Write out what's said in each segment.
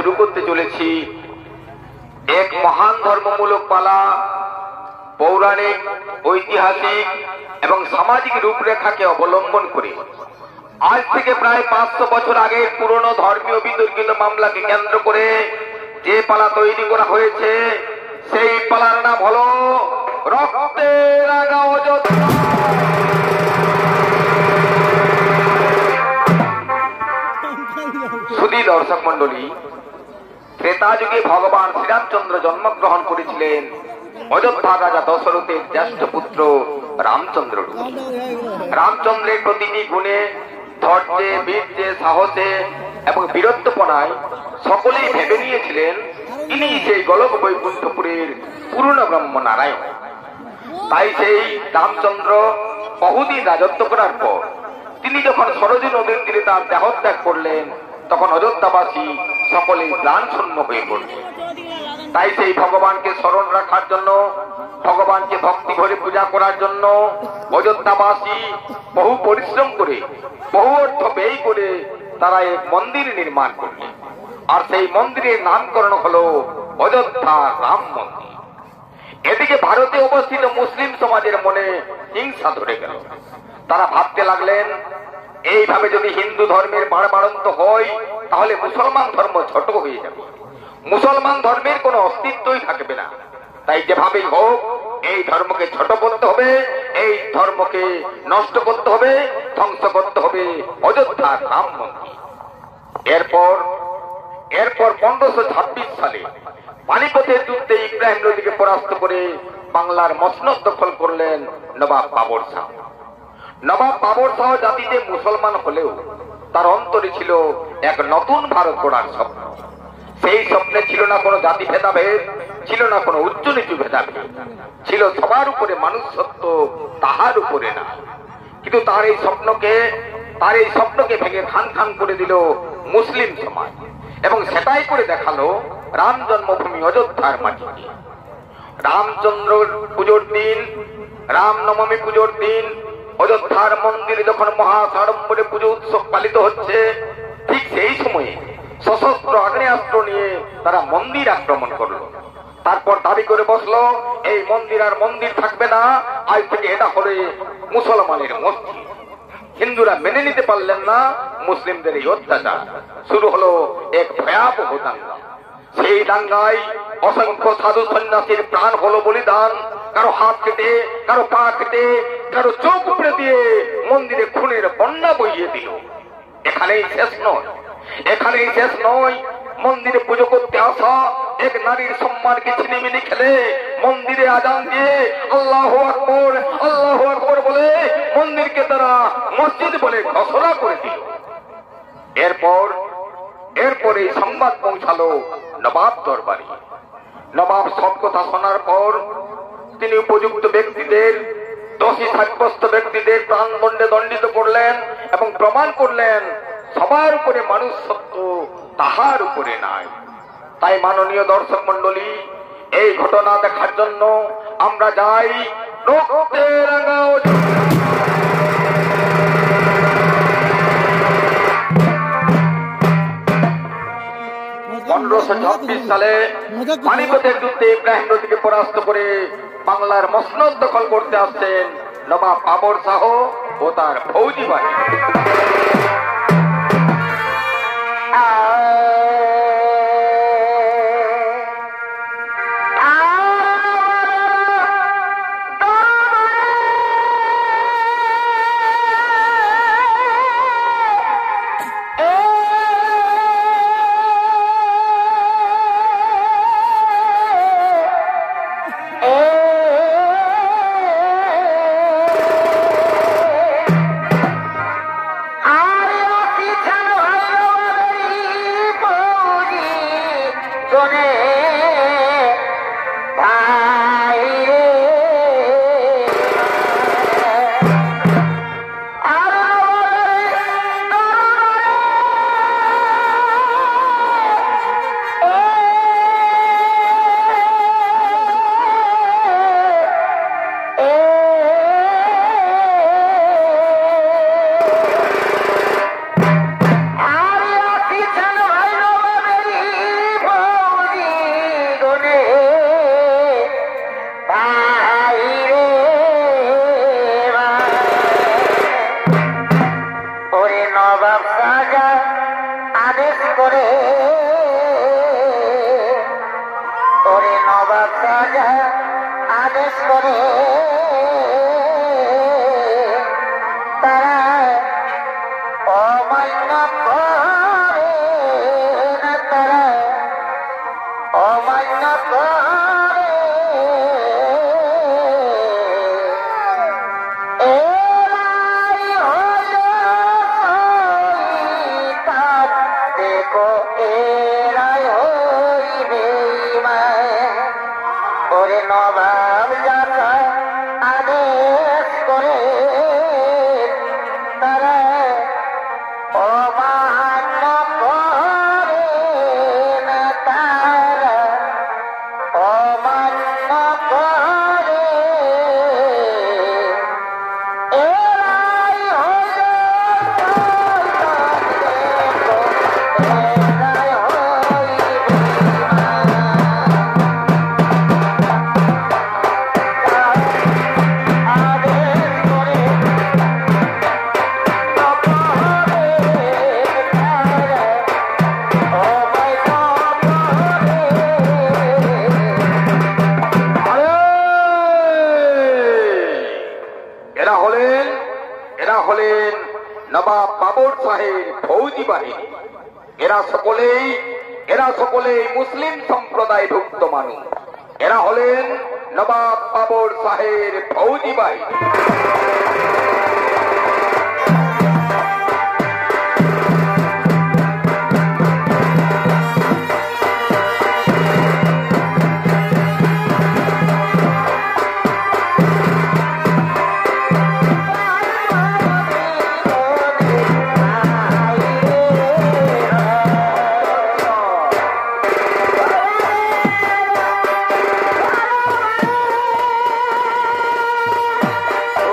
শুরু করতে চলেছি এক মহান ধর্মমূলক পালা পৌরাণিক, ঐতিহাসিক এবং সামাজিক রূপরেখাকে অবলম্বন করে। আজ থেকে প্রায় 500 বছর আগের পুরনো ধর্মীয় বিতর্কিত মামলাকে কেন্দ্র করে যে পালা তৈরি করা হয়েছে সেই পালার নাম হলো রক্তে রাঙা অযোধ্যা। সুধী দর্শক মন্ডলী, ত্রেতা যুগে ভগবান শ্রীরামচন্দ্র জন্মগ্রহণ করেছিলেন অযোধ্যা রাজা দশরথের জ্যেষ্ঠ পুত্র রামচন্দ্র। রামচন্দ্রের প্রতিটি গুণে, ধৈর্যে, বীর্যে, সাহসে এবং বীরত্বপনায় সকলেই ভেবে নিয়েছিলেন ইনি সেই গোলক বৈকুণ্ঠপুরের পূর্ণ ব্রহ্ম নারায়ণ। তাই সেই রামচন্দ্র বহুদিন রাজত্ব করার পর তিনি যখন সরজু নদীর তীরে তার দেহত্যাগ করলেন, তখন অযোধ্যাবাসী সকলে প্রাণ শূন্য হয়ে পড়লেন। তাই সেই ভগবানকে স্মরণ রাখার জন্য, ভগবানকে ভক্তি ভরে পূজা করার জন্য অযোধ্যাবাসী বহু পরিশ্রম করে, বহু অর্থ ব্যয় করে তারা এক মন্দির নির্মাণ করলেন। আর সেই মন্দিরের নামকরণ হলো অযোধ্যা রাম মন্দির। এদিকে ভারতে অবস্থিত মুসলিম সমাজের মনে হিংসা ধরে গেল। তারা ভাবতে লাগলেন, এইভাবে যদি হিন্দু ধর্মের বাড়বাড়ন্ত হয় তাহলে মুসলমান ধর্ম ছোট হয়ে যাবে, মুসলমান ধর্মের কোনো অস্তিত্বই থাকবে না। তাই যেভাবেই হোক এই ধর্মকে ছোট করতে হবে, এই ধর্মকে নষ্ট করতে হবে, ধ্বংস করতে হবে অযোধ্যা রাম মন্দির। এরপর 1526 সালে পানিপথের যুদ্ধে ইব্রাহিম লোদিকে পরাস্ত করে বাংলার মসনদ দখল করলেন নবাব বাবর শাহ। নবাব বাবর শাহ জাতিতে মুসলমান হলেও তার অন্তরে ছিল এক নতুন ভারত গড়ার স্বপ্ন। সেই স্বপ্নে ছিল না কোনো জাতি ভেদাভেদ, ছিল না কোনো উচ্চ নিচু ভেদাভেদ, ছিল সবার উপরে মানুষ সত্য, তাহার উপরে না। কিন্তু তার এই স্বপ্নকে ভেঙে খান খান করে দিল মুসলিম সমাজ, এবং সেটাই করে দেখালো রাম জন্মভূমি অযোধ্যার মাটিতে। রামচন্দ্র পুজোর দিন, রামনবমী পুজোর দিন অযোধ্যার মন্দিরে যখন মহাসাড়ম্বরে পুজো উৎসব পালিত হচ্ছে, ঠিক সেই সময়ে সশস্ত্র আগ্নেয়াস্ত্র নিয়ে তারা মন্দির আক্রমণ করলো। তারপর দাবি করে বসলো এই মন্দির আর মন্দির থাকবে না, আজ থেকে এটা হলে মুসলমানের মসজিদ। হিন্দুরা মেনে নিতে পারলেন না মুসলিমদের এই অত্যাচার। শুরু হলো এক ভয়াবহ দাঙ্গা। সেই দাঙ্গায় অসংখ্য সাধু সন্ন্যাসীর প্রাণ হলো বলিদান। কারো হাত কেটে, কারো পা কেটে, কারো চোখ উপড়ে দিয়ে মন্দিরে খুনের বন্যা বইয়ে দিল। এখানেই শেষ নয়। মন্দিরে পুজো করতে আসা এক নারীর সম্মানকে ছিনিমিনি খেলে মন্দিরে আজান দিয়ে আল্লাহু আকবার, আল্লাহু আকবার বলে মন্দিরকে তারা মসজিদ বলে ঘোষণা করে দিল। এরপর এই সংবাদ পৌঁছালো নবাব দরবারে। নবাব সব কথা শোনার পর তিনি উপযুক্ত ব্যক্তিদের, দোষী সাব্যস্ত ব্যক্তিদের প্রাণদণ্ডে দণ্ডিত করলেন এবং প্রমাণ করলেন সবার উপরে মানুষ সত্য, তাহার উপরে নাই। তাই মাননীয় দর্শক মন্ডলী, এই ঘটনা দেখার জন্য আমরা যাই রক্তে রাঙা অযোধ্যা। 1526 সালে পানিপথের যুদ্ধে ইব্রাহিম লোদিকে পরাস্ত করে বাংলার মসনদ দখল করতে আসছেন নবাব বাবর শাহ ও তার ফৌজি বাহিনী। ওরে নবাব রাজা আদেশ করে তারা অমান্য করে না, তারা অমান্য করে। এরাই হলো শয়তান, দেখো এরাই হইবে ঈমান। ওরে নবাব যারা আদেশ করে তারা অমান্য করে না, তারা অমান্য করে। এরাই হলো শয়তান, দেখো এরাই হইবে ঈমান। আদেশ করে এরা হলেন নবাব বাবর শাহের ফৌজি বাহিনী। এরা সকলেই মুসলিম সম্প্রদায়ভুক্ত মানুষ। এরা হলেন নবাব বাবর শাহের ফৌজি বাহিনী। ও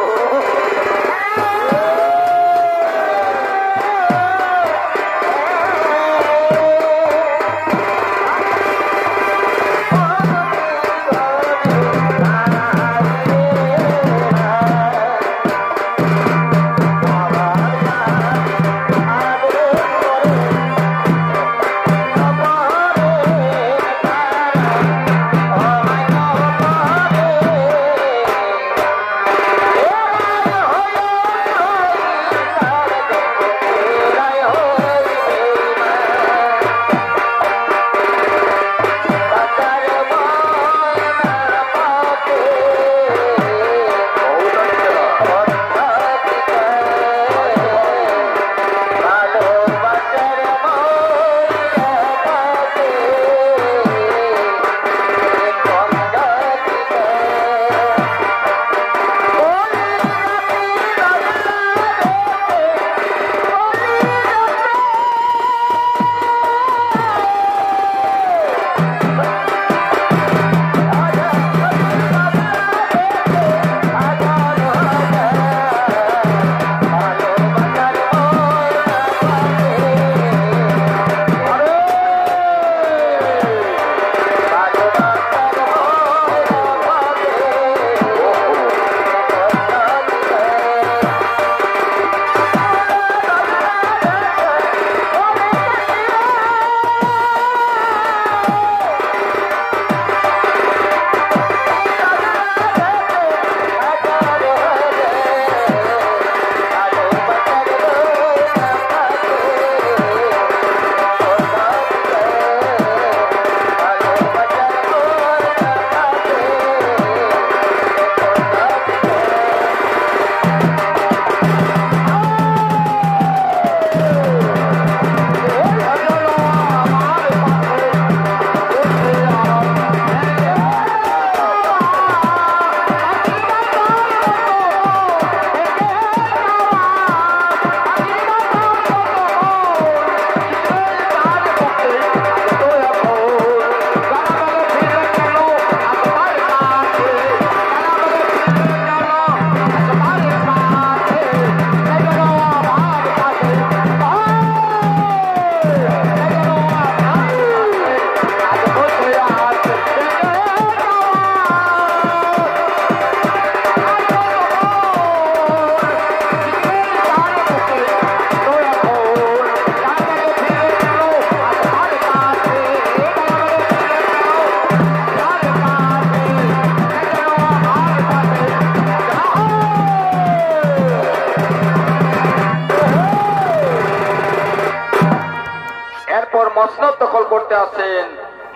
দখল করতে আসেন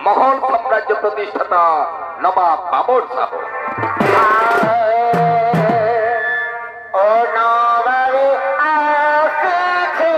মোগল সাম্রাজ্য প্রতিষ্ঠাতা নবাব বাবর শাহ। ও নবাবে আসিছে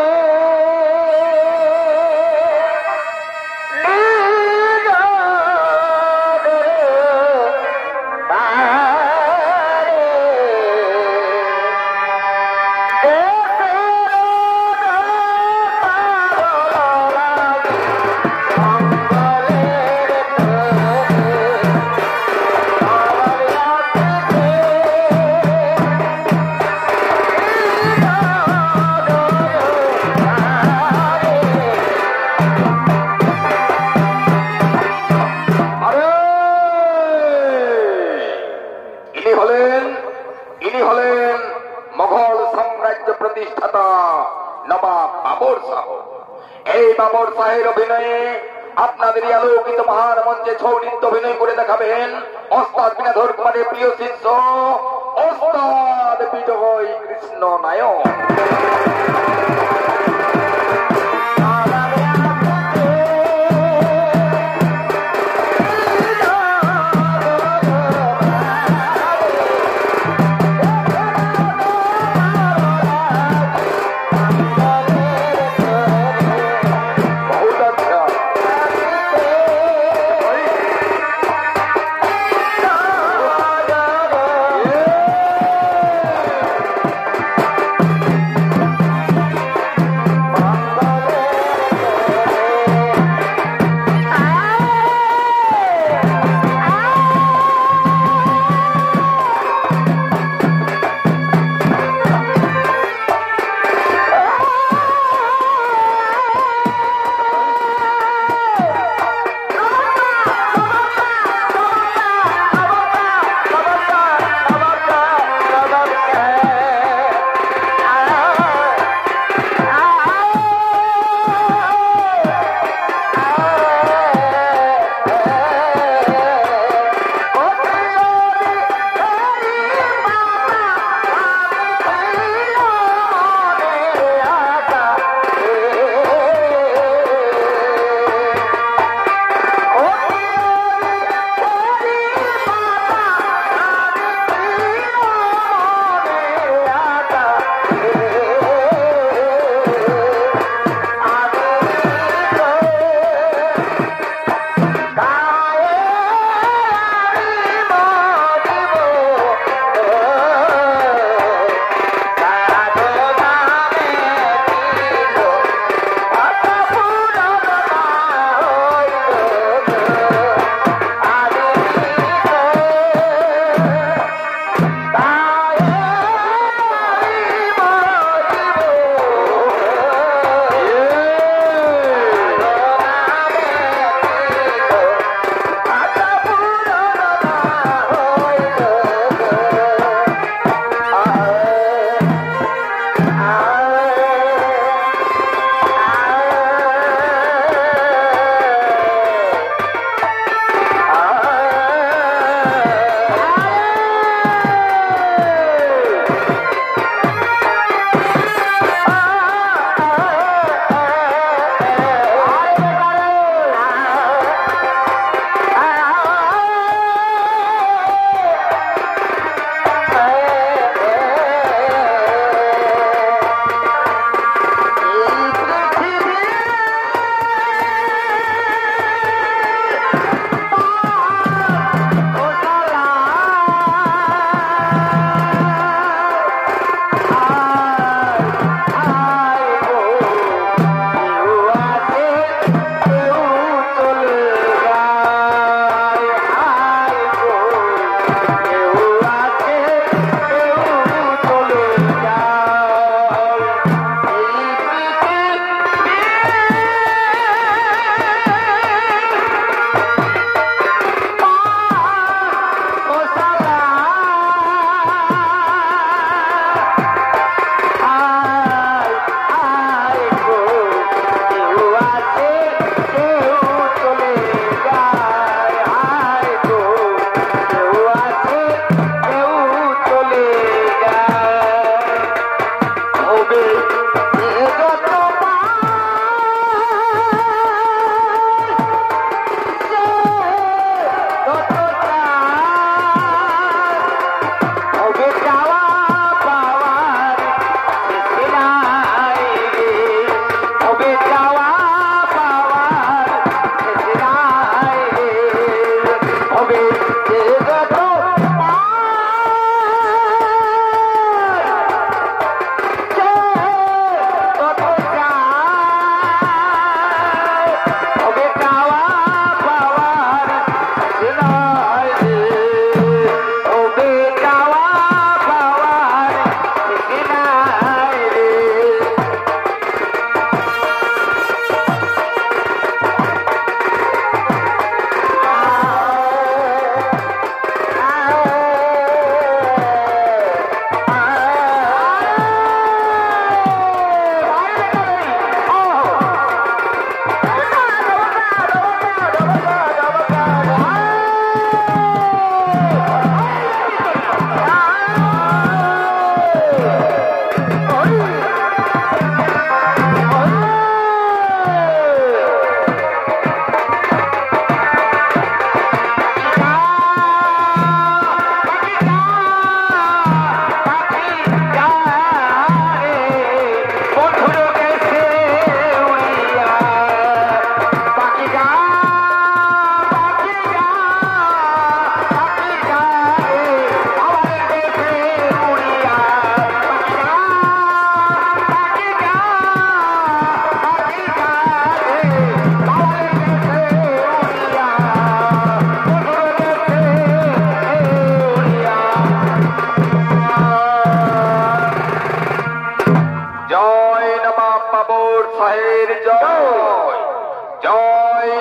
ইনি হলেন মোগল সাম্রাজ্য প্রতিষ্ঠাতা নবাব বাবর শাহ। এই বাবর শাহের অভিনয়ে আপনাদের আলোকিত মহান মঞ্চে ছৌ নৃত্য অভিনয় করে দেখাবেন ওস্তাদ বিনাধর কুমারের প্রিয় শিষ্য ওস্তাদ বিজয় কৃষ্ণ নায়ক।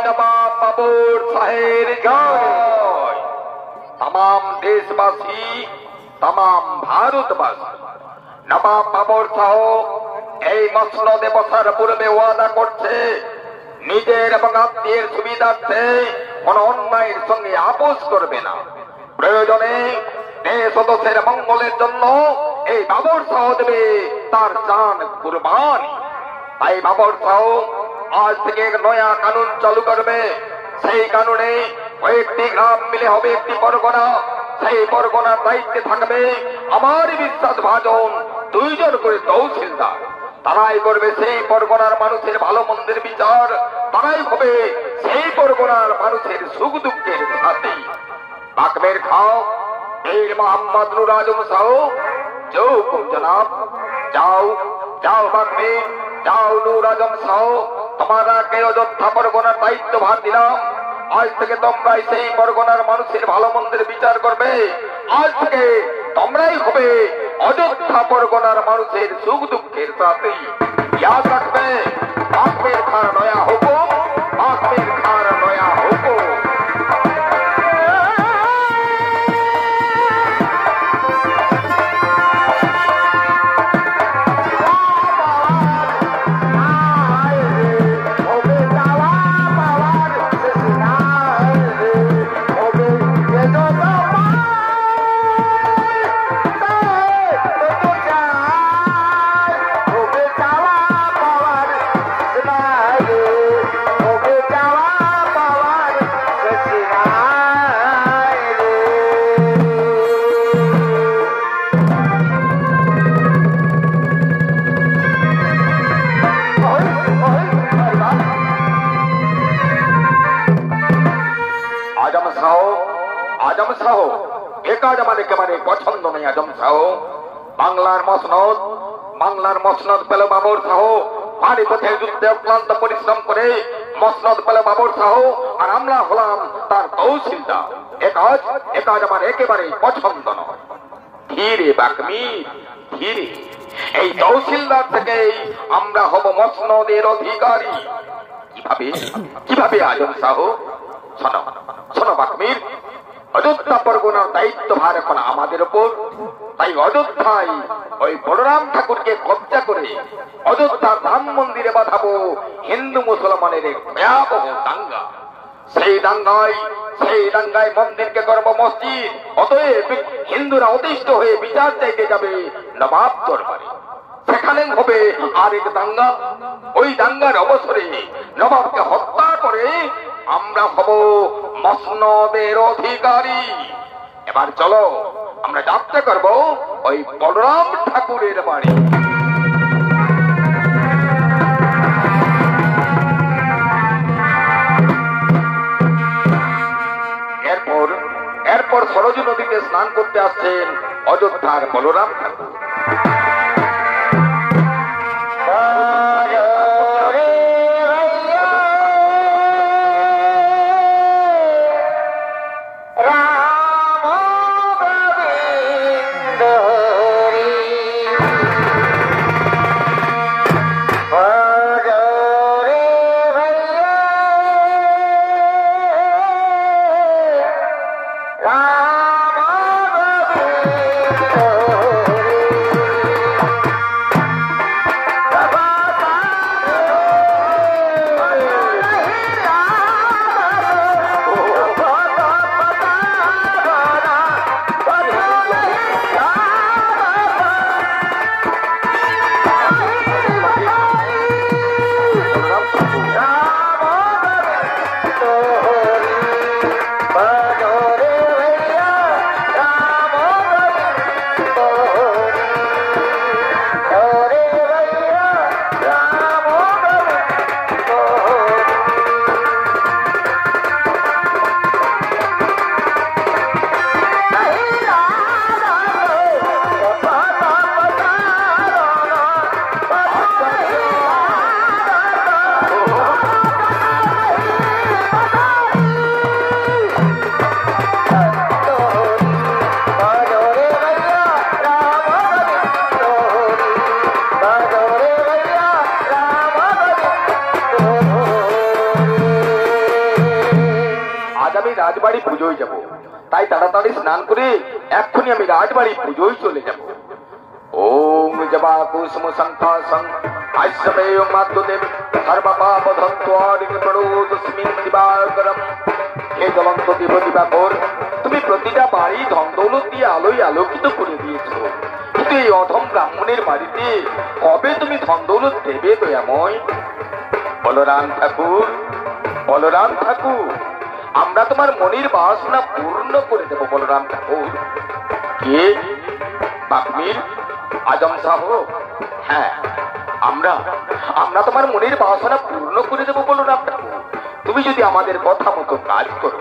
নবাব বাবর শাহের জয়। तमाम देशवासी तमाम भारतवासी নবাব বাবর শাহ এই মসনদে বসার পূর্বে ওয়াদা করছে নিজের এবং আত্মীয়ের সুবিধার্থে কোন অন্যায়ের সঙ্গে আপোষ করবে না। প্রয়োজনে দেশ ও দেশের মঙ্গলের জন্য এই বাবর শাহ দেবে তার জান কুরবানি। তাই বাবর শাহ আজ থেকে এক নয়া কানুন চালু করবে। সেই কানুনে কয়েকটি গ্রাম মিলে হবে একটি পরগনা। সেই পরগনার দায়িত্বে থাকবে আমার বিশ্বাস ভাজন 2 জন করে তহসিলদার। তারাই করবে সেই পরগনার মানুষের ভালো মন্দের বিচার। তারাই হবে সেই পরগনার মানুষের সুখ দুঃখের সাথী। বাকমের খাও বীর মোহাম্মদ নুর আজম শাহ जो हुकुम जनाब। जाओ जाओ बाकमे जाओ नूर आजम शाह तुम्हारा के अयोध्या परगनार दायित्व भार दिलाम। आज থেকে তোমরাই সেই পরগনার মানুষের ভালো মন্দের বিচার করবে। আজ থেকে তোমরাই হবে অযোধ্যা পরগনার মানুষের সুখ দুঃখের সাথী। याद রাখবে বাকমের খার নয়া হুকুম, বাকমের খার নয়া হুকুম। আজম শাহ এ কাজ আমার একেবারে পছন্দ নেই। আজম শাহ বাংলার মসনদ পেল বাবর শাহ। পানিপথের যুদ্ধে অক্লান্ত পরিশ্রম করে মসনদ পেল বাবর শাহ, আর আমরা হলাম তার তহসিলদার। এ কাজ আমার একেবারে পছন্দ নয়। ধীরে বাকমি ধীরে, এই তহসিলদার থেকে আমরা হব মসনদের অধিকারী। কিভাবে আজম শাহ? শোনো শোনো বাকমির, অযোধ্যা পরগনার দায়িত্ব ভার এখন আমাদের উপর। তাই অযোধ্যায় ওই বলরাম ঠাকুরকে কব্জা করে অযোধ্যার রাম মন্দিরে বাঁধাবো হিন্দু মুসলমানের এক ভয়াবহ দাঙ্গা। সেই দাঙ্গায় মন্দিরকে করব মসজিদ। অতএব হিন্দুরা অতিষ্ঠ হয়ে বিচার চাইতে যাবে নবাব দরবারে। সেখানে হবে আরেক দাঙ্গা। ওই দাঙ্গার অবসরে নবাবকে হত্যা করে আমরা হব মসনদের অধিকারী। এবার চলো আমরা যাত্রা করব ওই বলরাম ঠাকুরের বাড়ি। এরপর সরজু নদীতে স্নান করতে আসছেন অযোধ্যার বলরাম ঠাকুর। আজ আমি রাজবাড়ি পুজোয় যাব, তাই তাড়াতাড়ি স্নান করে এক্ষুনি আমি রাজবাড়ি পুজোয় চলে যাব। ওম জবা কুসুম সংখ্যাসং আইসমেয় মাদ্যদেব সর্বপাপধন্ত্বারিণী প্রণোদস্মিং দিবাকরম। হে জ্বলন্ত দেব দিবাকর, তুমি প্রতিটা বাড়ি ধন দৌলত দিয়ে আলোয় আলোকিত করে দিয়েছো, কিন্তু এই অধম ব্রাহ্মণের বাড়িতে কবে তুমি ধন দৌলত দেবে দয়াময়? বলরাম ঠাকুর, বলরাম ঠাকুর, আমরা তোমার মনের বাসনা পূর্ণ করে দেব বলরাম ঠাকুর। কে? বাগ্মীর আজম সাহেব? হ্যাঁ, আমরা তোমার মনের বাসনা পূর্ণ করে দেব বলরাম ঠাকুর, তুমি যদি আমাদের কথা মতো কাজ করো।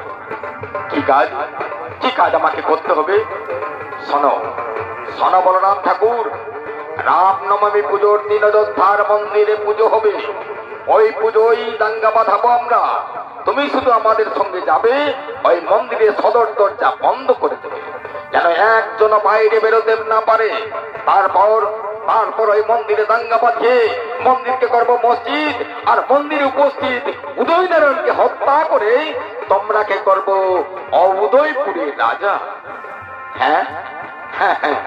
কি কাজ? কি কাজ আমাকে করতে হবে? শোনো শোনো বলরাম ঠাকুর, রামনবমী পুজোর দিন অযোধ্যার মন্দিরে পুজো হবে। ওই পুজোই দাঙ্গা বাঁধাবো আমরা। তুমি শুধু আমাদের সঙ্গে যাবে, ওই মন্দিরের সদর দরজা বন্ধ করে দেবে, যেন একজন বাইরে বেরোতে না পারে। তারপর ওই মন্দিরে দাঙ্গা বাঁধিয়ে মন্দিরকে করবো মসজিদ, আর মন্দিরে উপস্থিত উদয়নারায়ণকে হত্যা করে তোমরাকে করবো উদয়পুরের রাজা। হ্যাঁ হ্যাঁ হ্যাঁ,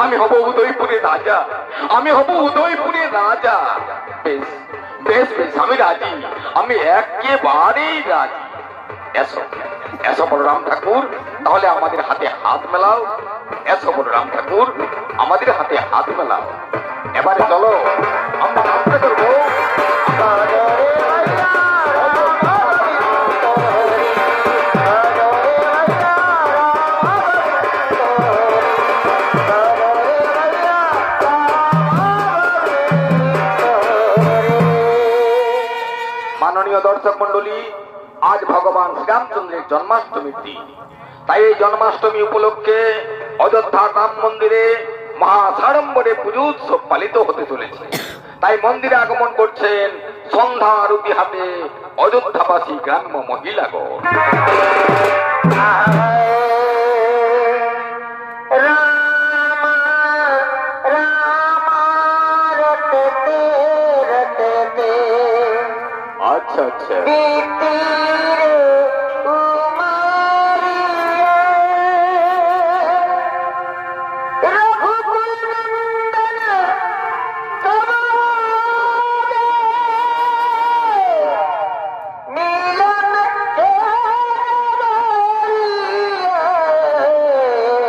আমি হব উদয়পুরের রাজা, আমি হব উদয়পুরের রাজা। বেশ বেশ বেশ, আমি রাজি, আমি একেবারেই রাজি। এসো এসো বলরাম ঠাকুর, তাহলে আমাদের হাতে হাত মেলাও। এসো বলরাম ঠাকুর, আমাদের হাতে হাত মেলাও। এবারে চলো আমরা যাত্রা করবো। মাননীয় দর্শক মন্ডলী, আজ ভগবান শ্রীরামচন্দ্রের জন্মাষ্টমীর দিন, তাই এই জন্মাষ্টমী উপলক্ষে অযোধ্যা রাম মন্দিরে মহাসাড়ম্বরে পুজো উৎসব পালিত হতে চলেছে। তাই মন্দিরে আগমন করছেন সন্ধ্যা আরতি হাতে অযোধ্যাবাসী গ্রাম্য মহিলাগণ। আচ্ছা আচ্ছা,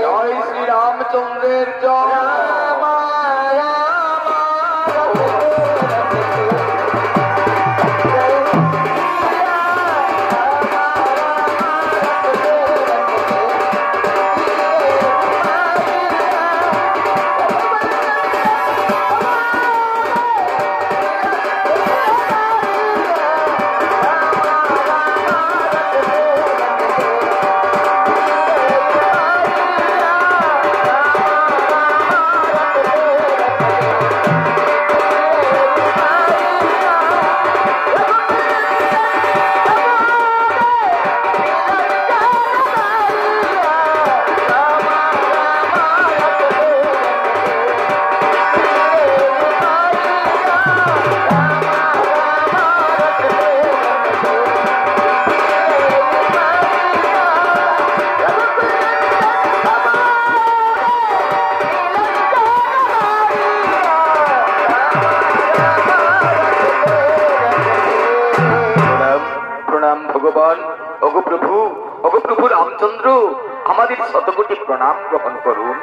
জয় শ্রীরামচন্দ্রের জয়। ভগবান, ওগো প্রভু রামচন্দ্র, আমাদের শতকোটি প্রণাম গ্রহণ করুন।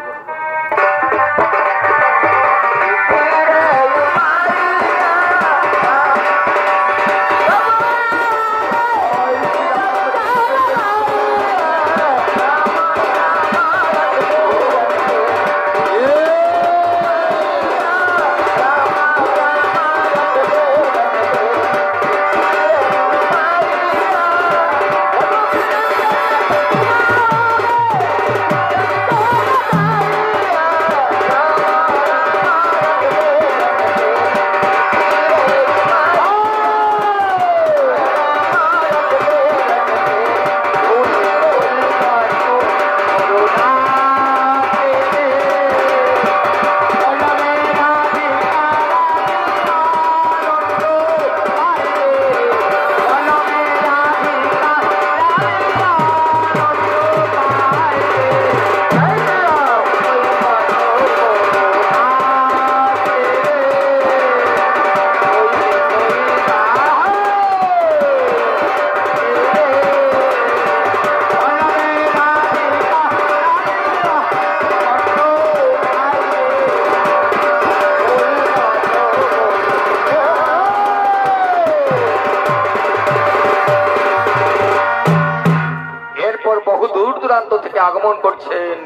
দূরান্ত থেকে আগমন করছেন,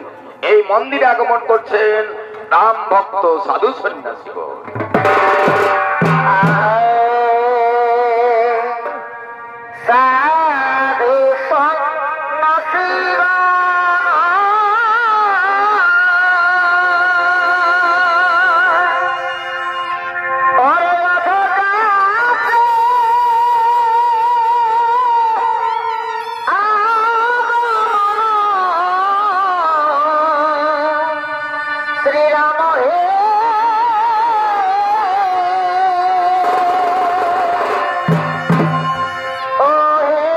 এই মন্দিরে আগমন করছেন রাম ভক্ত সাধু সন্ন্যাসীগণ। সাধু সন্ন্যাসীগণ শ্রীরাম হে ও হে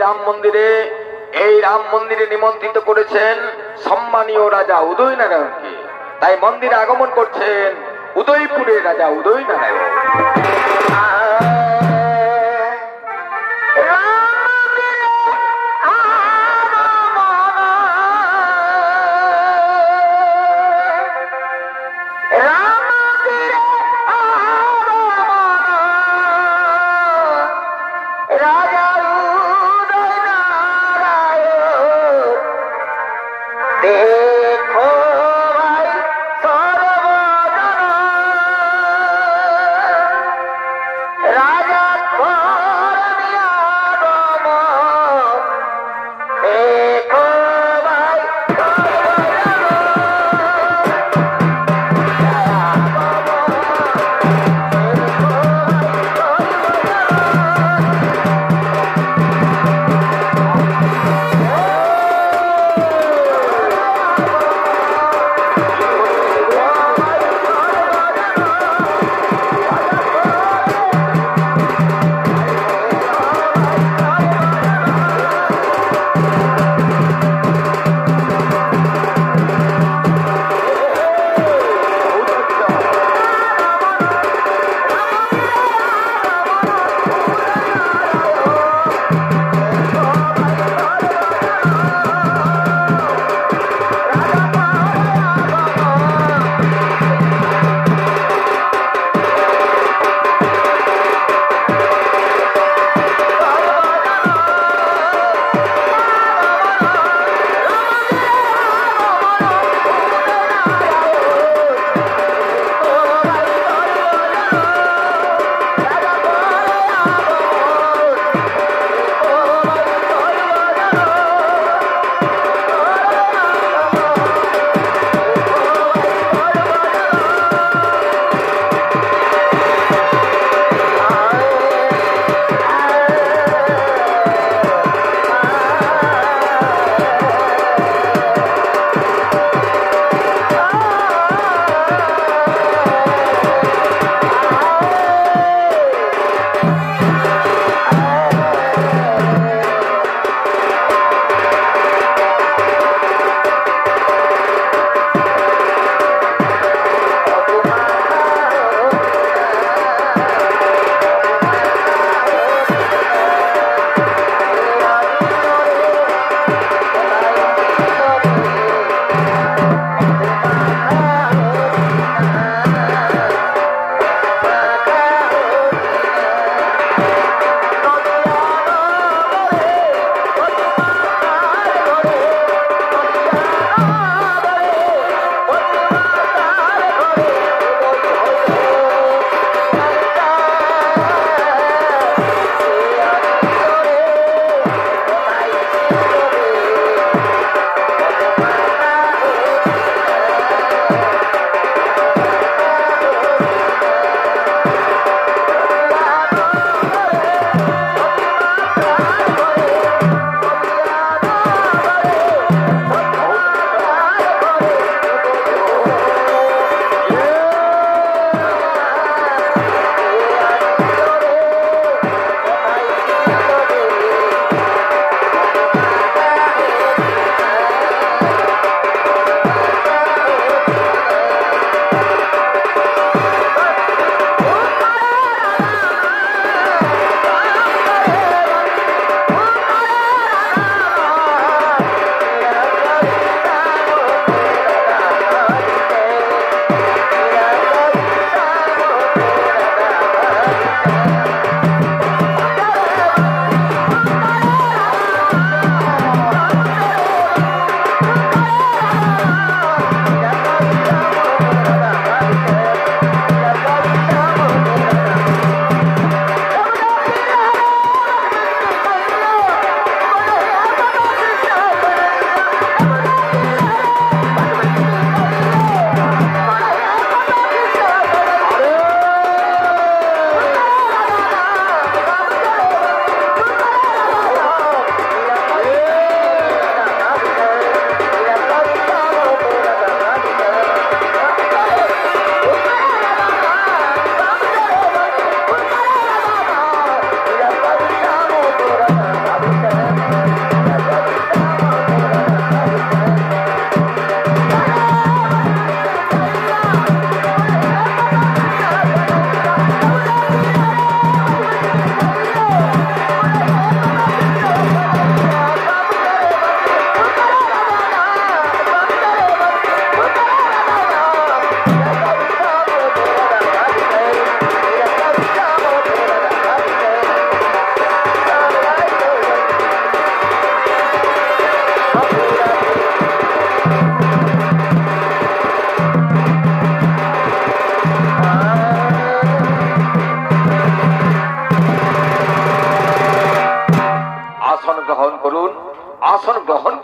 রাম মন্দিরে, এই রাম মন্দিরে নিমন্ত্রিত করেছেন সম্মানীয় রাজা উদয়নারায়ণকে। তাই মন্দিরে আগমন করছেন উদয়পুরের রাজা উদয়নারায়ণ।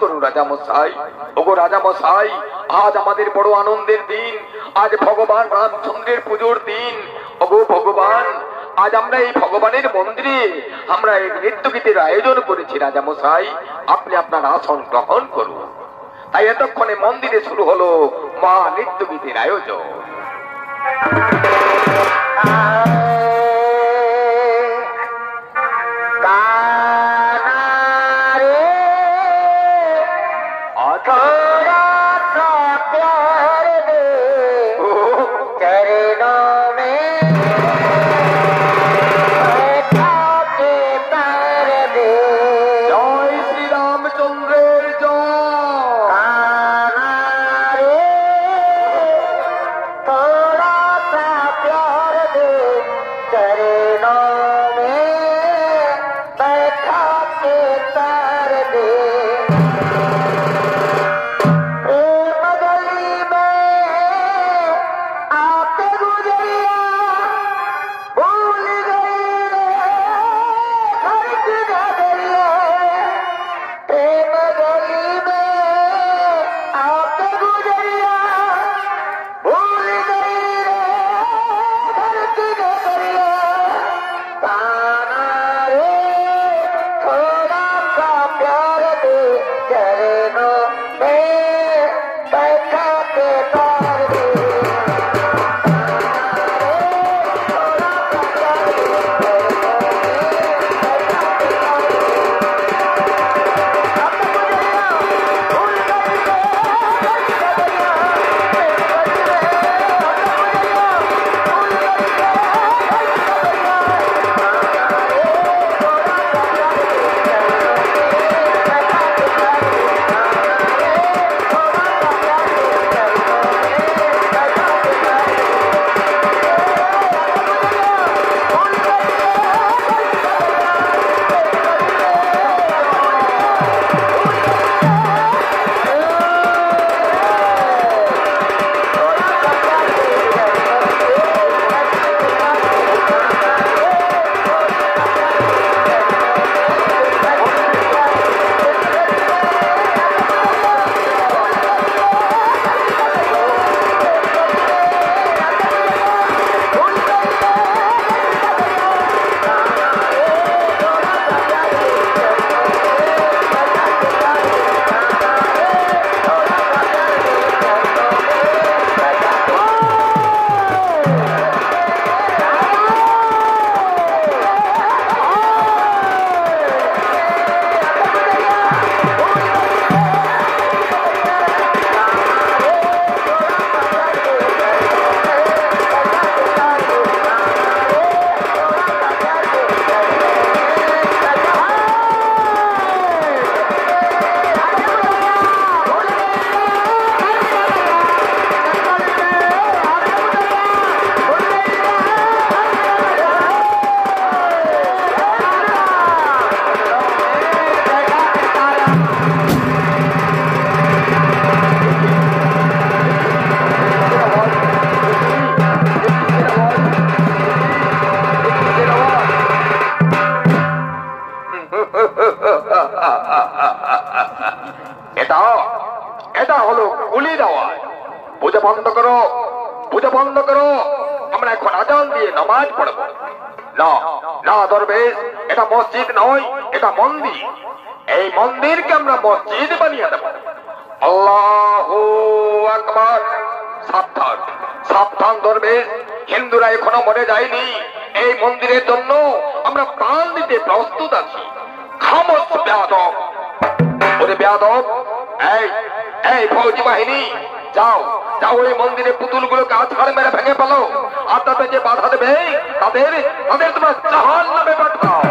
করুন রাজামশাই। ওগো রাজামশাই, আজ আমাদের বড় আনন্দের দিন, আজ ভগবান রামচন্দ্রের পুজোর দিন। ওগো ভগবান, আজ আমরা এই ভগবানের মন্দিরে আমরা এই নৃত্য গীতের আয়োজন করেছি রাজামশাই, আপনি আপনার আসন গ্রহণ করুন। তাই এতক্ষণে মন্দিরে শুরু হলো মা নৃত্য গীতের আয়োজন। এটা হলো গুলির আওয়াজ। পূজা বন্ধ করো, পূজা বন্ধ করো, আমরা এখন আজান দিয়ে নামাজ পড়ব। না না দরবেশ, এটা মসজিদ নয়, এটা মন্দির। এই মন্দিরকে আমরা মসজিদ বানিয়ে দেব। আল্লাহু আকবার। সাবধান সাবধান দরবেশ, হিন্দুরা এখনো মরে যায়নি। এই মন্দিরের জন্য আমরা প্রাণ দিতে প্রস্তুত আছি। খামোশ বেয়াদব। ওরে বেয়াদব, এই এই ফৌজি বাহিনী, যাও যাও ওই মন্দিরে পুতুলগুলোকে আছাড় মেরে ভেঙে ফেলো। আর তাতে যে বাধা দেবে তাদের তাদের তোমরা জাহান্নামে পাঠাও।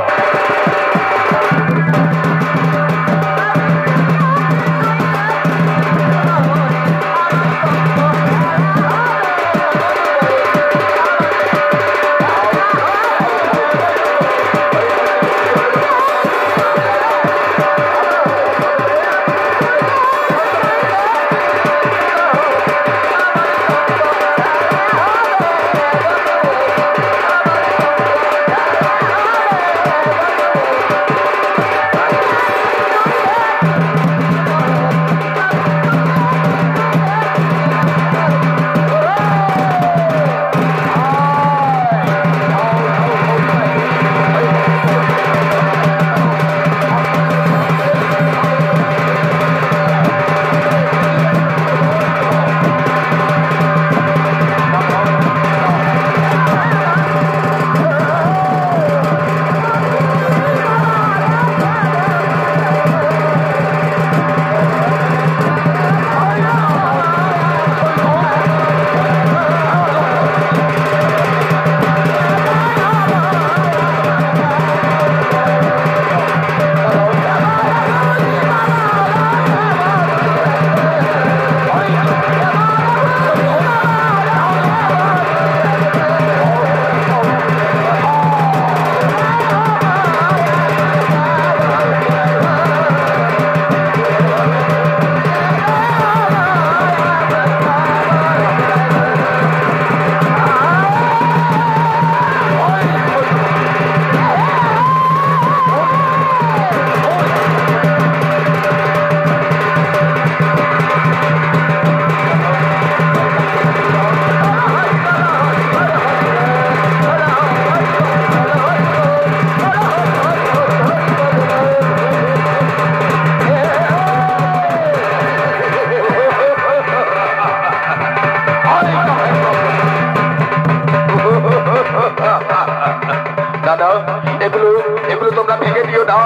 ভেঙে দিও না,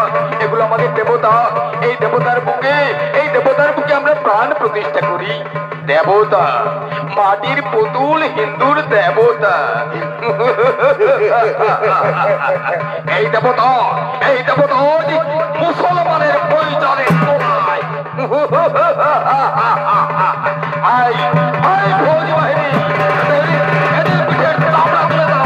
এগুলো আমাদের দেবতা। এই দেবতার বুকে আমরা প্রাণ প্রতিষ্ঠা করি। দেবতা, মাটির পুতুল, হিন্দুর দেবতা। এই দেবতা মুসলমানের পরিচয়ের তোলায়। ফৌজ বাহিনী, এদের পিঠের চামড়া তুলে দাও।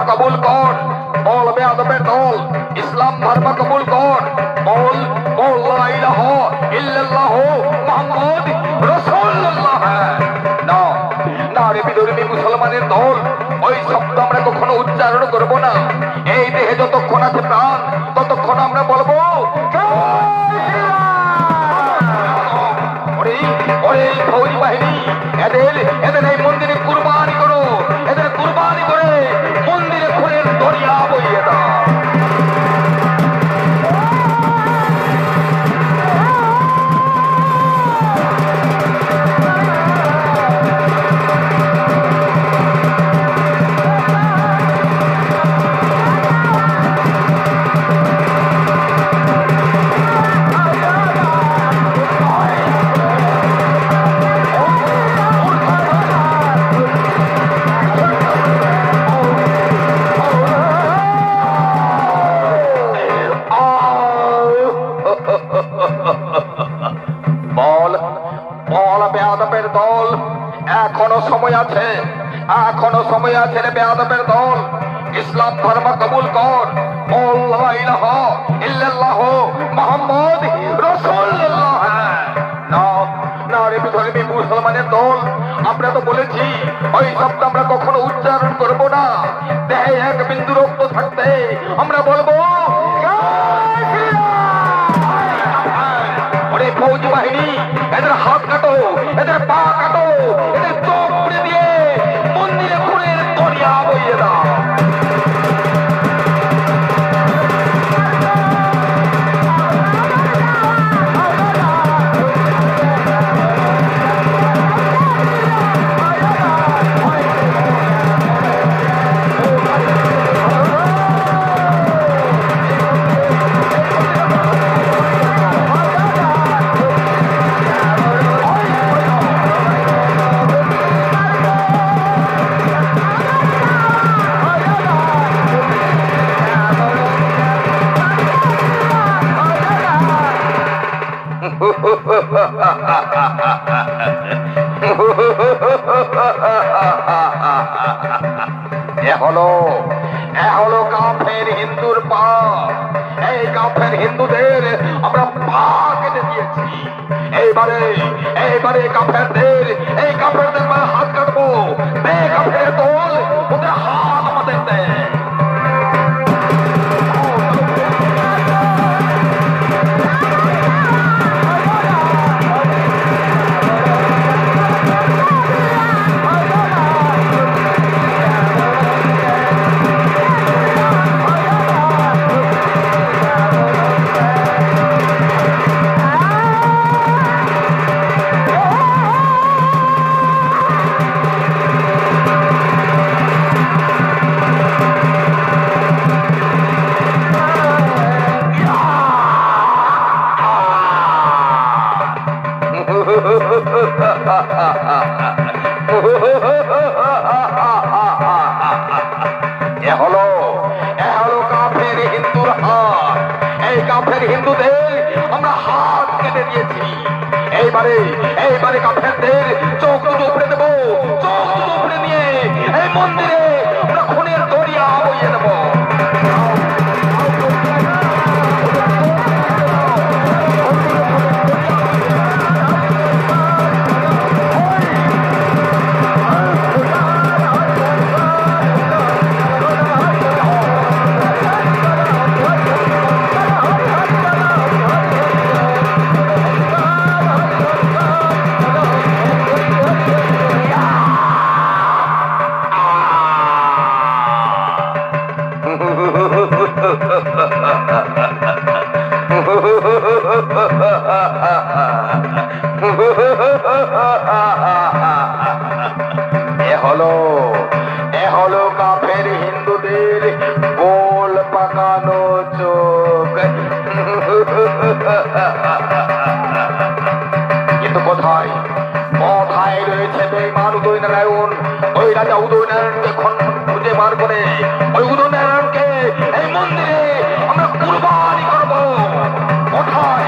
কবুল কর, বল বেয়াদবের দল, ইসলাম ধর্ম কবুল কর, বল বল লা ইলাহা ইল্লাল্লাহ মুহাম্মদ রাসূলুল্লাহ। না না রে বিধর্মী মুসলমানের দল, ওই শব্দ আমরা কখনো উচ্চারণ করব না। এই দেহে যতক্ষণ আছে প্রাণ, ততক্ষণ আমরা বলবো ওরে ফৌজি বাহিনী, এদের এই মন্দিরে কুরবানি করো, এদের কুরবানি করে মন্দিরে খুনের দরিয়া বইয়ে দাও। এখনো সময় আছে, এখনো সময় আছে রে বেয়াদবের দল, ইসলাম ধর্ম কবুল কর, বল লা ইলাহা ইল্লাল্লাহ মুহাম্মদ রাসূলুল্লাহ। না না রে বিধর্মী মুসলমানের দল, আমরা তো বলেছি ওই শব্দ আমরা কখনো উচ্চারণ করব না। দেহে এক বিন্দু রক্ত থাকতে আমরা বলবো ওরে ফৌজি বাহিনী, এদের হাত কাটো, এদের পা কাটো, এদের চোখ পুড়ে দিয়ে মন্দিরে খুনের দরিয়া বইয়ে দাও। এ হলো কাফের হিন্দুর পা। এই কাফের হিন্দুদের আমরা পা কেটে দিয়েছি। এইবারে কাফেরদের হাত কাটবো। কাফের দল, ওদের হাত আমাদের দেয়। হিন্দুদের আমরা হাত কেটে দিয়েছি। এইবারে কাফেরদের চোখ দুটো উপড়ে দেবো। চোখ দুটো উপড়ে নিয়ে এই মন্দিরে আমরা খুনের দরিয়া বইয়ে দেব। এ হলো কাফের হিন্দুদের গোল পাকানো চোখ। কিন্তু কোথায় কোথায় রয়েছে বেঈমান উদয়নারায়ণ? ওই রাজা উদয়নারায়ণকে খুঁজে বার করে ওই উদয়নারায়ণকে এই মন্দিরে আমরা কুরবানি করবো। কোথায়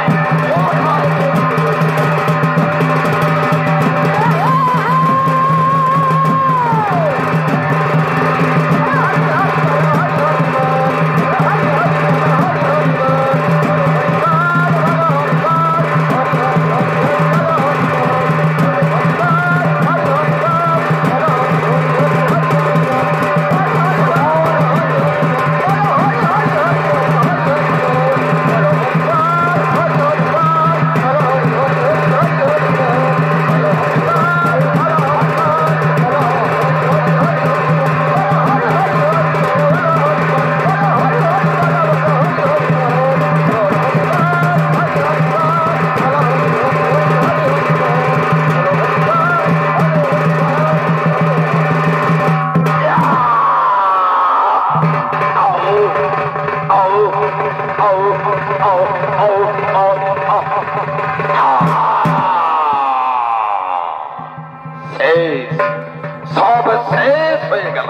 সব শেষ হয়ে গেল।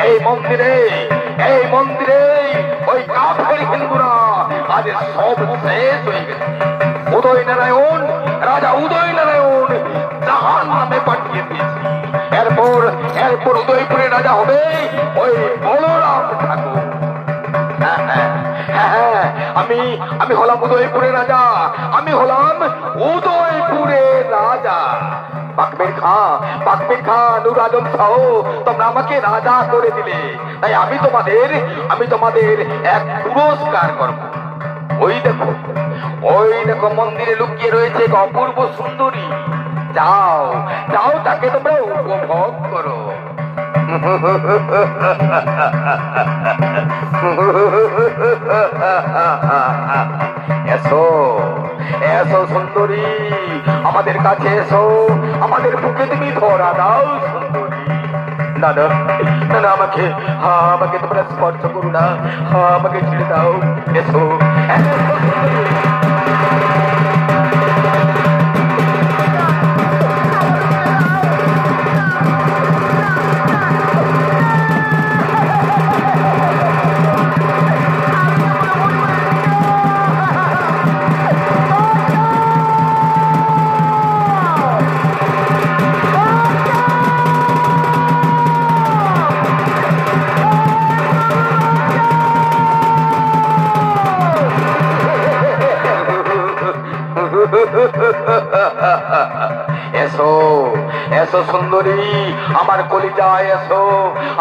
এই মন্দিরে ওই কাফের হিন্দুরা আজ সব শেষ হয়ে গেছে। উদয়নারায়ণ রাজা উদয়নারায়ণ জাহান্নামে পাঠিয়ে দিয়েছে। এরপর উদয়পুরের রাজা হবে ওই বলরাম ঠাকুর। আমি হলাম উদয়পুরের রাজা, আমি হলাম উদয়পুরের রাজা। বাকবের খাঁ নুর আজম শাহ, তোমরা আমাকে রাজা করে দিলে, তাই আমি তোমাদের এক পুরস্কার করব। ওই দেখো মন্দিরে লুকিয়ে রয়েছে এক অপূর্ব সুন্দরী। যাও তাকে তোমরা উপভোগ করো। এসো সুন্দরী, আমাদের কাছে এসো, আমাদের বুকে তুমি ধরা দাও সুন্দরী। না আমাকে তোমরা স্পর্শ করো না, আমাকে ছেড়ে দাও। এসো এসো সুন্দরী, আমার কলিজায় এসো।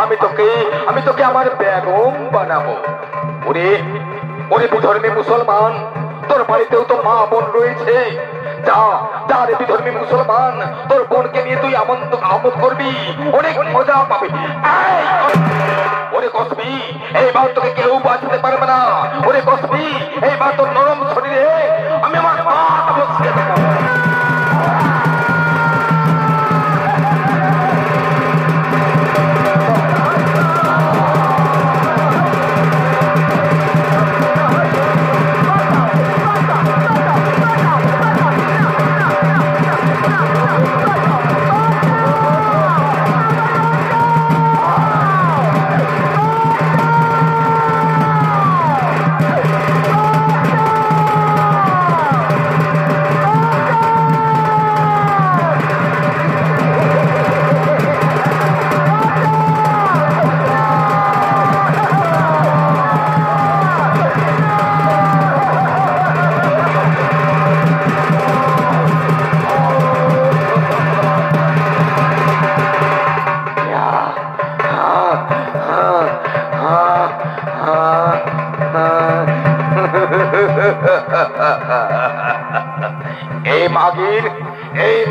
আমি তোকে আমার বেগম বানাবো। ওরে বিধর্মী মুসলমান, তোর বাড়িতেও তো মা বোন রয়েছে। যা রে বিধর্মী মুসলমান, তোর বোনকে নিয়ে তুই আমোদ করবি, অনেক মজা পাবি। ওরে কসবি, এইবার তোকে কেউ বাঁচাতে পারবে না। ওরে কসবি, এইবার তোর নরম শরীরে আমি আমার মা বসিয়ে দেবো।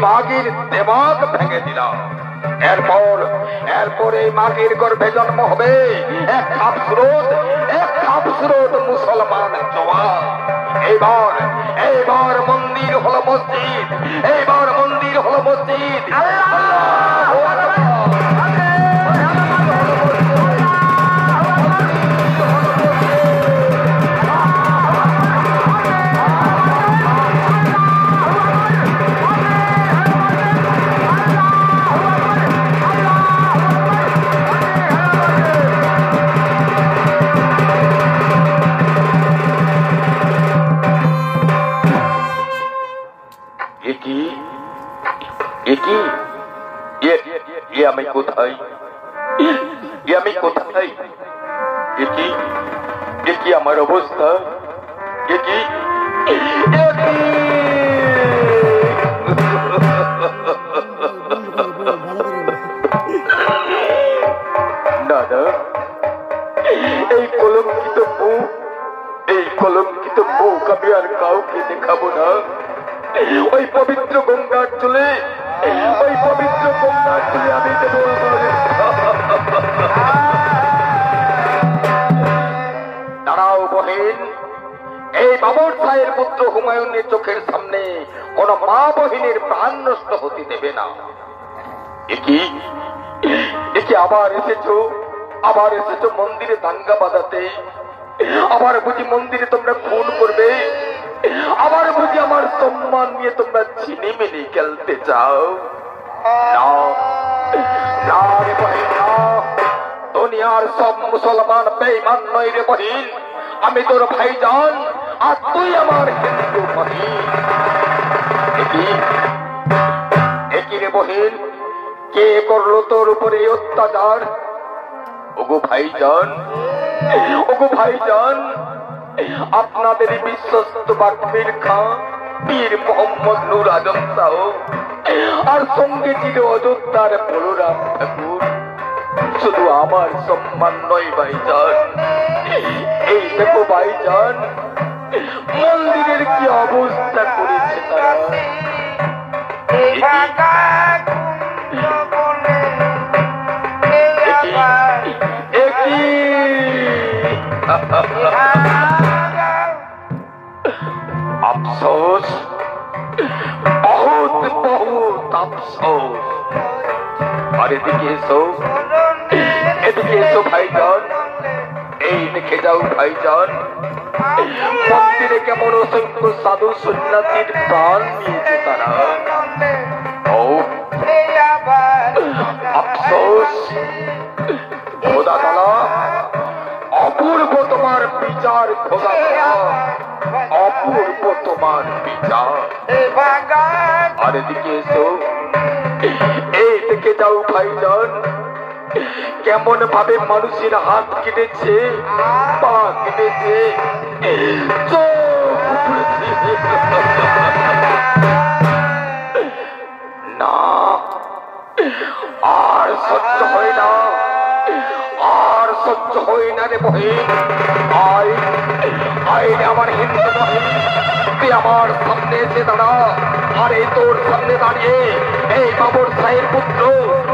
মাগির দেমাগ ভেঙে দিলাম। এরপর এই মাগির গর্ভে জন্ম হবে এক খাপস্রোত মুসলমান জওয়ান। এইবার মন্দির হলো মসজিদ, আমি কোথায়? আমার অবস্থা দাদা, এই কলঙ্কিত মুখ আমি আর কাউকে দেখাবো না। ওই পবিত্র গঙ্গার চলে আমি দেবো। দাঁড়াও বহিন, এই বাবর শাহের পুত্র হুমায়ুনের চোখের সামনে কোন মা বহিনের প্রাণ নষ্ট হতে দেবে না। একি আবার এসেছো মন্দিরে দাঙ্গা বাঁধাতে? আবার বুঝি মন্দিরে তোমরা খুন করবে? আবার বুঝি আমার সম্মান নিয়ে তোমরা ছিনিমিনি খেলতে চাও? না রে বহিন, দুনিয়ার সব মুসলমান বেঈমান নয় রে বহিন। আমি তোর ভাইজান আর তুই আমার হিন্দু বহিন। একই রে বহিন, কে করলো তোর উপরে অত্যাচার? ওগো ভাইজান, আপনাদের বিশ্বস্ত বাকবীর খান পীর মোহাম্মদ নূর আজম শাহ আর সঙ্গে ছিল অযোধ্যার বলরাম ঠাকুর। শুধু আমার সম্মান নয় ভাইজান, এই দেখো ভাইজান মন্দিরের কি অবস্থা করেছে তারা। अफसोस, बहुत अफसोस। और এদিকে এসো ভাইজান, এই দেখে যাও ভাইজান মন্দিরে কেমন অসংখ্য সাধু সন্ন্যাসীর প্রাণ নিয়েছে তারা। ও আফসোস, খোদা তাআলা অপূর্ব তোমার বিচার, খোদা তাআলা অপূর্ব তোমার বিচার। আর এদিকে এসো, এই দেখে যাও ভাইজান কেমন ভাবে মানুষের হাত কেটেছে, পা কেটেছে, না আর সহ্য হয় না, রে বহিন। আয় আমার হিন্দু বহিন, তুই আমার সামনে এসে দাঁড়া। আর এই তোর সামনে দাঁড়িয়ে এই বাবর শাহের পুত্র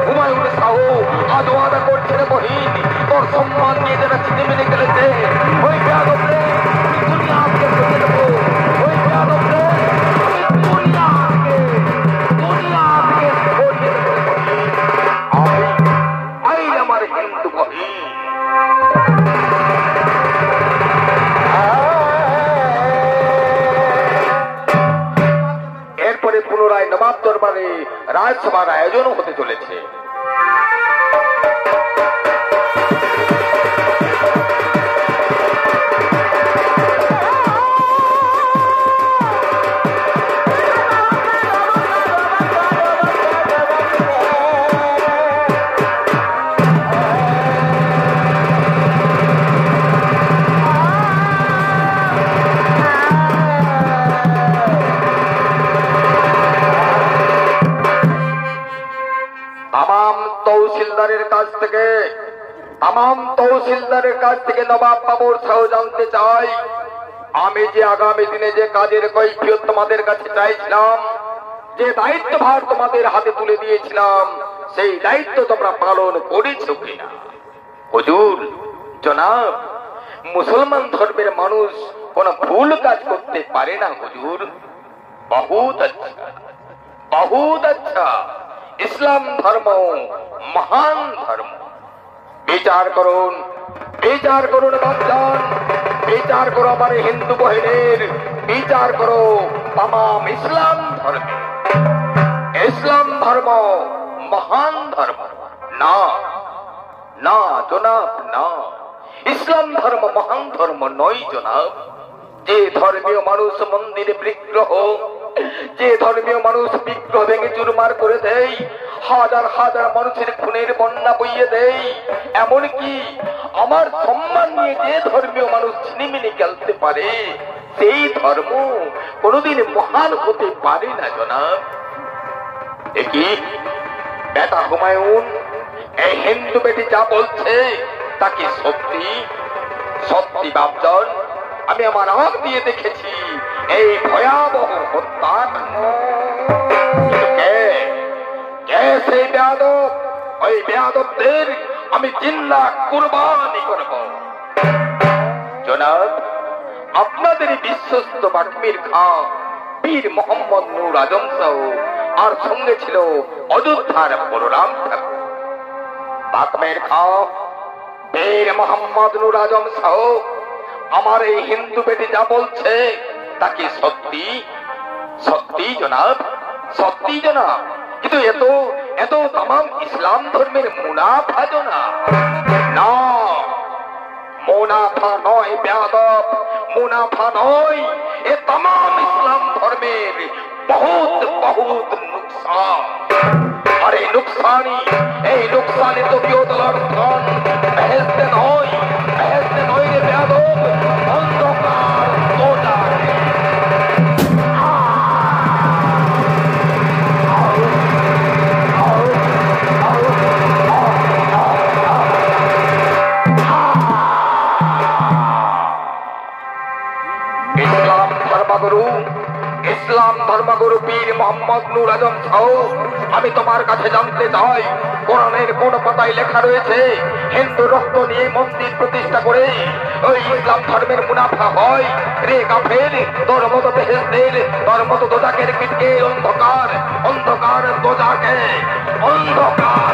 হুমায়ুন শাহ আজ ওয়াদা করছে রে বহিন, তোর সম্মান নিয়ে যারা ছিনিমিনি খেলেছে ওই বেয়াদবরে দুনিয়াকে সরিয়ে দেবো। ওই বেয়াদবরে দুনিয়াকে সরিয়ে দেবো। আয় আমার হিন্দু বহিন। এরপরে পুনরায় নবাব দরবারে রাজসভার আয়োজন হতে চলেছে। তহসিলদারের কাছ থেকে নবাব বাবর শাহ জানতে চাই, আমি যে আগামী দিনে যে কাজের কৈফিয়ত তোমাদের কাছে চাইছিলাম যে দায়িত্বভার তোমাদের হাতে তুলে দিয়েছিলাম সেই দায়িত্ব তোমরা পালন করেছো কিনা? হুজুর, জনাব, মুসলমান ধর্মের মানুষ কোন ভুল কাজ করতে পারে না হুজুর। বহুত আচ্ছা, বহুত আচ্ছা। ইসলাম ধর্ম মহান ধর্ম। বিচার করুন, বিচার করুন বাচ্চান, বিচার করো আমার হিন্দু বহিনের, বিচার করো তামাম ইসলাম ধর্মে। ইসলাম ধর্ম মহান ধর্ম না, না জনাব, না। ইসলাম ধর্ম মহান ধর্ম নয় জনাব। যে ধর্মীয় মানুষ মন্দিরে বিগ্রহ, যে ধর্মীয় মানুষ বিগ্রহ ভেঙে চুরমার করে দেয়, হাজার হাজার মানুষের খুনের বন্যা বইয়ে দেয়, এমনকি আমার সম্মান নিয়ে যে ধর্মীয় মানুষ ছিনিমিনি খেলতে পারে, সেই ধর্ম কোনোদিন মহান হতে পারে না জনাব। একই বেটা হুমায়ুন, এই হিন্দু বেটি যা বলছে তা কি সত্যি? সত্যি বাপজন, আমি আমার আঁখ দিয়ে দেখেছি এই ভয়াবহ হত্যাকাণ্ড। কে সেই বেয়াদব? ওই বেয়াদবদের আমি জিন্দা কুরবানি করব। জনাব, আপনাদের বিশ্বস্ত বাকমির খাঁ পীর মোহাম্মদ নূর আজম সাহ আর সঙ্গে ছিল অযোধ্যার বলরাম ঠাকুর। বাকমের খাঁ পীর মোহাম্মদ নূর আজম সাহ আমার এই হিন্দু বেটি যা বলছে তা কি সত্যি? সত্যি জনাব, সত্যি জনাব। কিন্তু এত এত তামাম ইসলাম ধর্মের মুনাফা জনাব। না, মুনাফা নয় বেয়াদব, মুনাফা নয়। এ তামাম ইসলাম ধর্মের বহুত বহুত নুকসান। আর এই নুকসানি তো কেউ দলার ধন বেহেশতে নয়, বেহেশতে নয় রে বেয়াদব, অন্ধকার দোজাখে। ইসলাম ধর্মগুরু পীর মোহাম্মদ নূর আজম সাহ, আমি তোমার কাছে জানতে চাই, কোরআনের কোন পাতায় লেখা রয়েছে হিন্দু রক্ত নিয়ে মন্দির প্রতিষ্ঠা করে ওই ইসলাম ধর্মের মুনাফা হয়? রে কাফের, তোর মতো বেহেশতের, তোর মতো দোজাকের কিটকে অন্ধকার, অন্ধকার দোজাকে, অন্ধকার।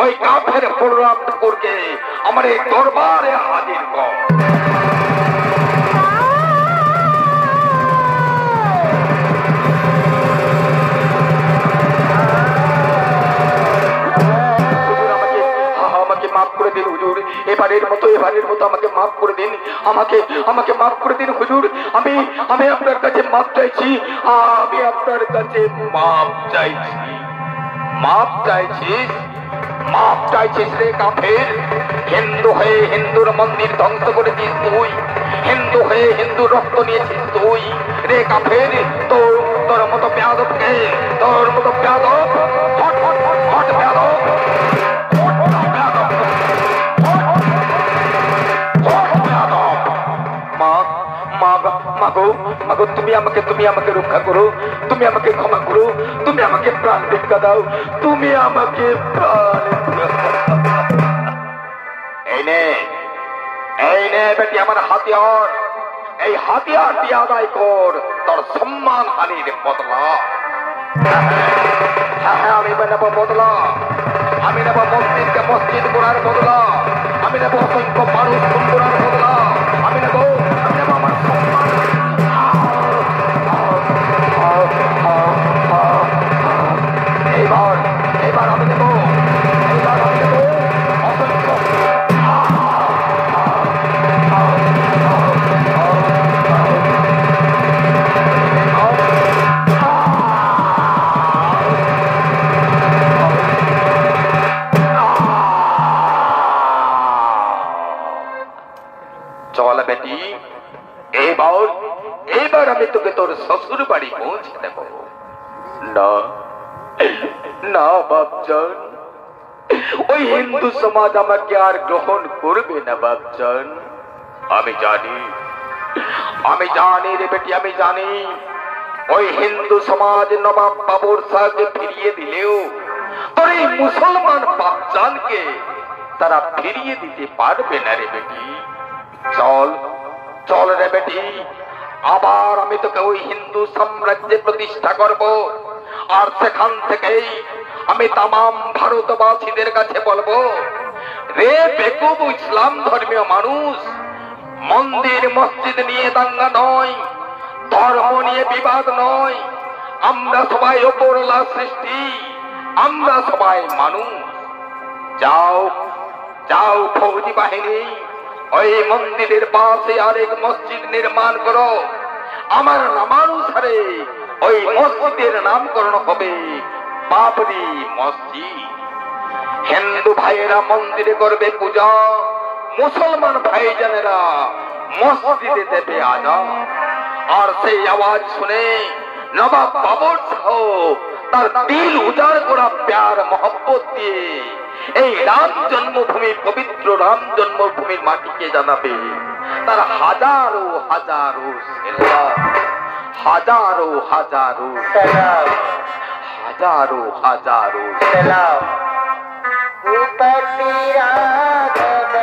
ওই কাফের বলরাম ঠাকুরকে আমার এই দরবারে হাজির কর। আমাকে মাফ করে দিন হুজুর, এবারের মতো আমাকে মাফ করে দিন, আমাকে মাফ করে দিন হুজুর। আমি আপনার কাছে মাফ চাইছি, আমি আপনার কাছে মাফ চাইছি। মাফ চাইছিস? মাফ চাইছিস রে কাফের? হিন্দু হয়ে হিন্দুর মন্দির ধ্বংস করেছিস তুই, হিন্দু হয়ে হিন্দু রক্ত নিয়েছিস তুই। রে কাফের, তোর মতো বেয়াদবকে, তোর মতো বেয়াদব, হট হট হট হট বেয়াদব, মাগো, তুমি আমাকে রক্ষা করো, তুমি আমাকে ক্ষমা করো, তুমি আমাকে প্রাণ ভিক্ষা দাও, তুমি আমাকে প্রাণ। এই নে বেটি আমার হাতিয়ার, এই হাতিয়ার দিয়ে আদায় কর তোর সম্মান হানির বদলা। হ্যাঁ, আমি নেব বদলা, আমি নেব মসজিদকে মসজিদ করার বদলা, আমি নেব অসংখ্য মানুষ করার বদলা, আমি নেব আমার সম্মান। এইবার আমি নেব অসংখ্য। চল বেটি, এইবার আমি তোকে তোর শ্বশুর বাড়ি পৌঁছে দেব। না, না বাপজান, ওই হিন্দু সমাজ আমাকে আর গ্রহণ করবে না বাপজান। আমি জানি রে বেটি, আমি জানি ওই হিন্দু সমাজ নবাব বাবর শাহকে ফিরিয়ে দিলেও তোর এই মুসলমান বাপজানকে তারা ফিরিয়ে দিতে পারবে না রে বেটি। চল চল রে বেটি, আবার আমি তোকে ওই হিন্দু সাম্রাজ্যে প্রতিষ্ঠা করব, আর সেখান থেকেই আমি তামাম ভারতবাসীদের কাছে বলবো, রে বেকুব ইসলাম ধর্মীয় মানুষ, মন্দির মসজিদ নিয়ে দাঙ্গা নয়, ধর্ম নিয়ে বিবাদ নয়, আমরা সবাই ওপরওয়ালা সৃষ্টি, আমরা সবাই মানুষ। যাও যাও ফৌজি বাহিনী, ওই মন্দিরের পাশে আরেক মসজিদ নির্মাণ করো, আমার নামানুসারে ওই মসজিদের নামকরণ হবে বাবরি মসজিদ। হিন্দু ভাইয়েরা মন্দিরে করবে পূজা, মুসলমান ভাইজানেরা মসজিদে দেবে আজান। আর সেই আওয়াজ শুনে নবাব বাবর শাহ তার দিল উজাড় করা প্যার মহব্বত দিয়ে এই রাম জন্মভূমি, পবিত্র রাম জন্মভূমির মাটিকে জানাবে তার হাজারো হাজারো সেলাম, হাজারো হাজারো সালাম, হাজারো হাজারো সালাম। উপতি রাঘব